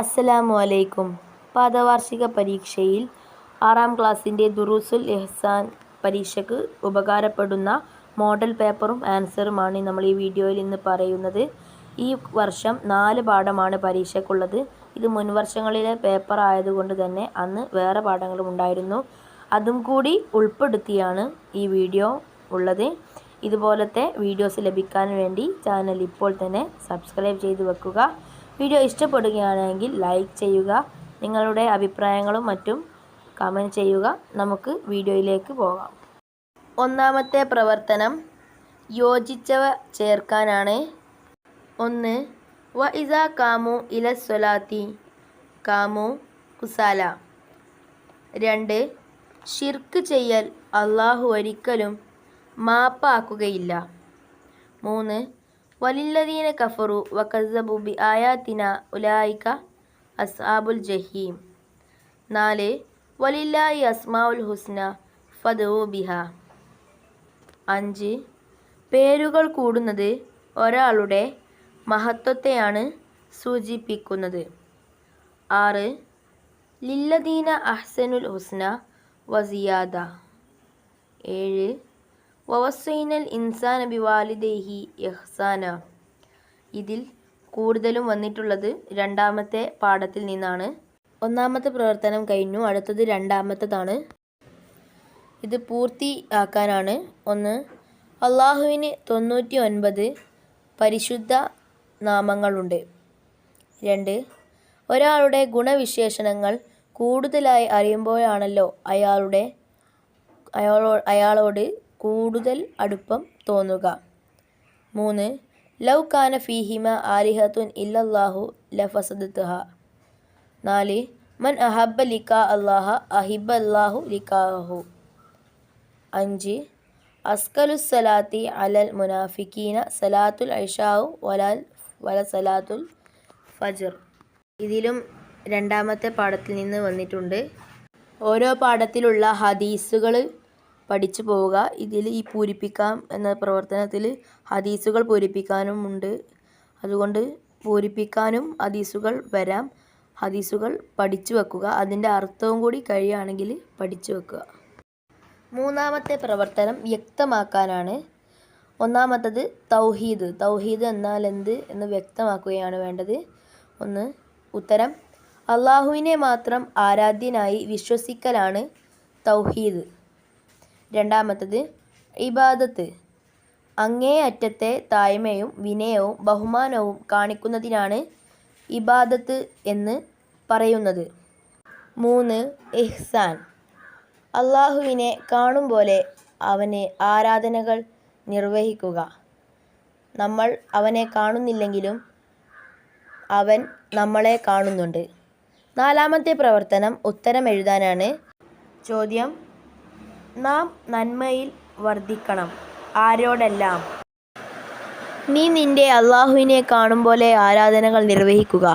അസ്സലാമു അലൈക്കും. പാദവാർഷിക പരീക്ഷയിൽ 6ാം ക്ലാസ്സിൻ്റെ ദുറൂസുൽ ഇഹ്സാൻ പരീക്ഷയ്ക്ക് ഉപകാരപ്പെടുന്ന മോഡൽ പേപ്പറും ആൻസറുമാണ് നമ്മൾ ഈ വീഡിയോയിൽ ഇന്ന് പറയുന്നത്. ഈ വർഷം 4 പാഠമാണ് പരീക്ഷയ്ക്കുള്ളത്. ഇത് മുൻവർഷങ്ങളിലെ പേപ്പർ ആയതുകൊണ്ട് തന്നെ അന്ന് വേറെ പാഠങ്ങളും ഉണ്ടായിരുന്നു. അതും കൂടി ഉൾപ്പെടുത്തിയാണ് ഈ വീഡിയോ ഉള്ളത്. ഇതുപോലത്തെ വീഡിയോസ് ലഭിക്കാൻ വേണ്ടി ചാനൽ ഇപ്പോൾ തന്നെ സബ്സ്ക്രൈബ് ചെയ്ത് വെക്കുക. വീഡിയോ ഇഷ്ടപ്പെടുകയാണെങ്കിൽ ലൈക്ക് ചെയ്യുക. നിങ്ങളുടെ അഭിപ്രായങ്ങളും മറ്റും കമൻറ്റ് ചെയ്യുക. നമുക്ക് വീഡിയോയിലേക്ക് പോകാം. ഒന്നാമത്തെ പ്രവർത്തനം യോജിച്ചവ ചേർക്കാനാണ്. 1. വ ഇസാ കാമു ഇല സ്വലാത്തി കാമു കുസാല. 2. ഷിർക്ക് ചെയ്യൽ അള്ളാഹു ഒരിക്കലും മാപ്പാക്കുകയില്ല. 3. വലില്ലദീന കഫറു വകസ്സബു ബി ആയാത്തിന ഉലായിക അസ്ഹാബുൽ ജഹീം. 4. വലില്ലാഹി അസ്മാഉൽ ഹുസ്ന ഫദ്ഉ ബിഹ. 5. പേരുകൾ കൂടുന്നത് ഒരാളുടെ മഹത്വത്തെയാണ് സൂചിപ്പിക്കുന്നത്. 6. ലില്ലദീന അഹ്സനുൽ ഹുസ്ന വസിയാദ. 7. വവസ്സൈനൽ ഇൻസാന ബിവാലിദൈഹി ഇഹ്സാന. ഇതിൽ കൂടുതലും വന്നിട്ടുള്ളത് രണ്ടാമത്തെ പാഠത്തിൽ നിന്നാണ്. ഒന്നാമത്തെ പ്രവർത്തനം കഴിഞ്ഞു. അടുത്തത് രണ്ടാമത്തേതാണ്. ഇത് പൂർത്തിയാക്കാനാണ്. 1. അള്ളാഹുവിന് 99 പരിശുദ്ധ നാമങ്ങളുണ്ട്. 2. ഒരാളുടെ ഗുണവിശേഷണങ്ങൾ കൂടുതലായി അറിയുമ്പോഴാണല്ലോ അയാളോട് കൂടുതൽ അടുപ്പം തോന്നുക. 3. ലൗ കാന ഫീഹിമ ആലിഹത്തുൻ ഇല്ലല്ലാഹു ലഫസദത്ഹ. 4. മൻ അഹബ്ബ ലിഖാ അല്ലാഹ അഹിബ്ബ അല്ലാഹു ലിഖാഹു. 5. അസ്കലുസ് സലാത്തി അലൽ മുനാഫിഖീന സലാത്തുൽ ഇശാഉ വല സലാത്തുൽ ഫജ്ർ. ഇതിലും രണ്ടാമത്തെ പാഠത്തിൽ നിന്ന് വന്നിട്ടുണ്ട്. ഓരോ പാഠത്തിലുള്ള ഹദീസുകൾ പഠിച്ചു പോവുക. ഇതിൽ ഈ പൂരിപ്പിക്കാം എന്ന പ്രവർത്തനത്തിൽ ഹദീസുകൾ പൂരിപ്പിക്കാനും ഉണ്ട്. അതുകൊണ്ട് പൂരിപ്പിക്കാനും ഹദീസുകൾ വരാം. ഹദീസുകൾ പഠിച്ചു വെക്കുക. അതിൻ്റെ അർത്ഥവും കൂടി കഴിയുകയാണെങ്കിൽ പഠിച്ചു വെക്കുക. മൂന്നാമത്തെ പ്രവർത്തനം വ്യക്തമാക്കാനാണ്. ഒന്നാമത്തത് തൗഹീദ്. തൗഹീദ് എന്നാൽ എന്ത് എന്ന് വ്യക്തമാക്കുകയാണ് വേണ്ടത്. 1. ഉത്തരം അള്ളാഹുവിനെ മാത്രം ആരാധ്യനായി വിശ്വസിക്കലാണ് തൗഹീദ്. രണ്ടാമത്തത് ഇബാദത്ത്. അങ്ങേയറ്റത്തെ താഴ്മയും വിനയവും ബഹുമാനവും കാണിക്കുന്നതിനാണ് ഇബാദത്ത് എന്ന് പറയുന്നത്. 3. ഇഹ്സാൻ. അള്ളാഹുവിനെ കാണും പോലെ അവന് ആരാധനകൾ നിർവഹിക്കുക. നമ്മൾ അവനെ കാണുന്നില്ലെങ്കിലും അവൻ നമ്മളെ കാണുന്നുണ്ട്. നാലാമത്തെ പ്രവർത്തനം ഉത്തരം എഴുതാനാണ്. ചോദ്യം: നാം നന്മയിൽ വർദ്ധിക്കണം. ആരോടെല്ലാം? നീ നിന്റെ അള്ളാഹുവിനെ കാണും പോലെ ആരാധനകൾ നിർവഹിക്കുക.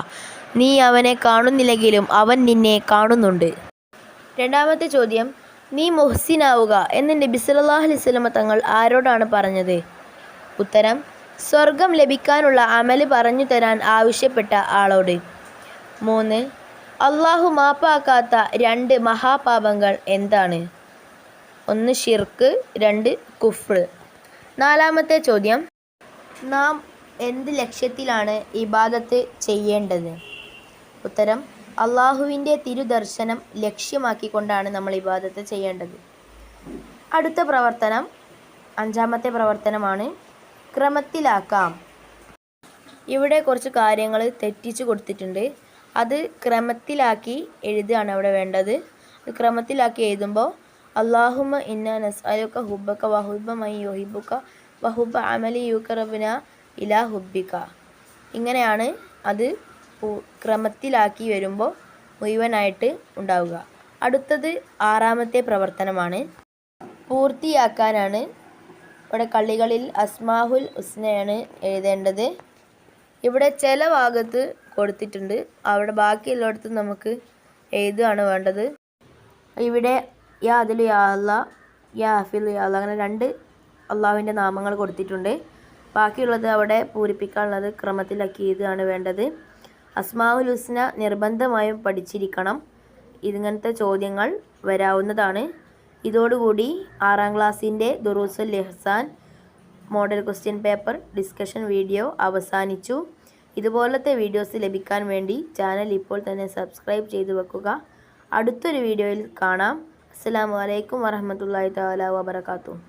നീ അവനെ കാണുന്നില്ലെങ്കിലും അവൻ നിന്നെ കാണുന്നുണ്ട്. രണ്ടാമത്തെ ചോദ്യം: നീ മുഹ്സിനാവുക എന്ന് നബി സല്ലല്ലാഹു അലൈഹി വസല്ലം തങ്ങൾ ആരോടാണ് പറഞ്ഞത്? ഉത്തരം: സ്വർഗം ലഭിക്കാനുള്ള അമല് പറഞ്ഞു തരാൻ ആവശ്യപ്പെട്ട ആളോട്. 3. അള്ളാഹു മാപ്പാക്കാത്ത 2 മഹാപാപങ്ങൾ എന്താണ്? 1 ഷിർക്ക്, 2 കുഫ്ർ. നാലാമത്തെ ചോദ്യം: നാം എന്ത് ലക്ഷ്യത്തിലാണ് ഇബാദത്ത് ചെയ്യേണ്ടത്? ഉത്തരം: അള്ളാഹുവിൻ്റെ തിരുദർശനം ലക്ഷ്യമാക്കിക്കൊണ്ടാണ് നമ്മൾ ഇബാദത്ത് ചെയ്യേണ്ടത്. അടുത്ത പ്രവർത്തനം 5ാമത്തെ പ്രവർത്തനമാണ്. ക്രമത്തിലാക്കാം. ഇവിടെ കുറച്ച് കാര്യങ്ങൾ തെറ്റിച്ച് കൊടുത്തിട്ടുണ്ട്. അത് ക്രമത്തിലാക്കി എഴുതുകയാണ് അവിടെ വേണ്ടത്. ക്രമത്തിലാക്കി എഴുതുമ്പോൾ അല്ലാഹുമ്മ ഇന്നാ നസ്അലുക ഹുബ്ബക വഹുബ്ബ മൻ യുഹിബ്ബുക വഹുബ്ബ അമലി യുഖറബുന ഇലാ ഹുബ്ബിക. ഇങ്ങനെയാണ് അത് ക്രമത്തിലാക്കി വരുമ്പോൾ മുഴുവനായിട്ട് ഉണ്ടാവുക. അടുത്തത് 6ാമത്തെ പ്രവർത്തനമാണ്. പൂർത്തിയാക്കാനാണ്. ഇവിടെ കള്ളികളിൽ അസ്മാഉൽ ഹുസ്നയാണ് എഴുതേണ്ടത്. ഇവിടെ ചില ഭാഗത്ത് കൊടുത്തിട്ടുണ്ട്. അവിടെ ബാക്കിയുള്ളിടത്ത് നമുക്ക് എഴുതുകയാണ് വേണ്ടത്. ഇവിടെ യാ അതിൽ യാ അല്ലാ, യാ ഹഫീൽ, യാ അല്ലാ, അങ്ങനെ 2 അള്ളാഹുവിൻ്റെ നാമങ്ങൾ കൊടുത്തിട്ടുണ്ട്. ബാക്കിയുള്ളത് അവിടെ പൂരിപ്പിക്കാനുള്ളത് ക്രമത്തിലാക്കി എഴുതുകയാണ് വേണ്ടത്. അസ്മാഉൽ ഹുസ്ന നിർബന്ധമായും പഠിച്ചിരിക്കണം. ഇങ്ങനത്തെ ചോദ്യങ്ങൾ വരാവുന്നതാണ്. ഇതോടുകൂടി 6ാം ക്ലാസ്സിൻ്റെ Durusul Ihsan model question paper discussion video അവസാനിച്ചു. ഇതുപോലത്തെ വീഡിയോസ് ലഭിക്കാൻ വേണ്ടി ചാനൽ ഇപ്പോൾ തന്നെ സബ്സ്ക്രൈബ് ചെയ്തു വെക്കുക. അടുത്തൊരു വീഡിയോയിൽ കാണാം. അസ്സലാമു അലൈക്കും വറഹ്മത്തുള്ളാഹി തആല വബറകാതുഹു.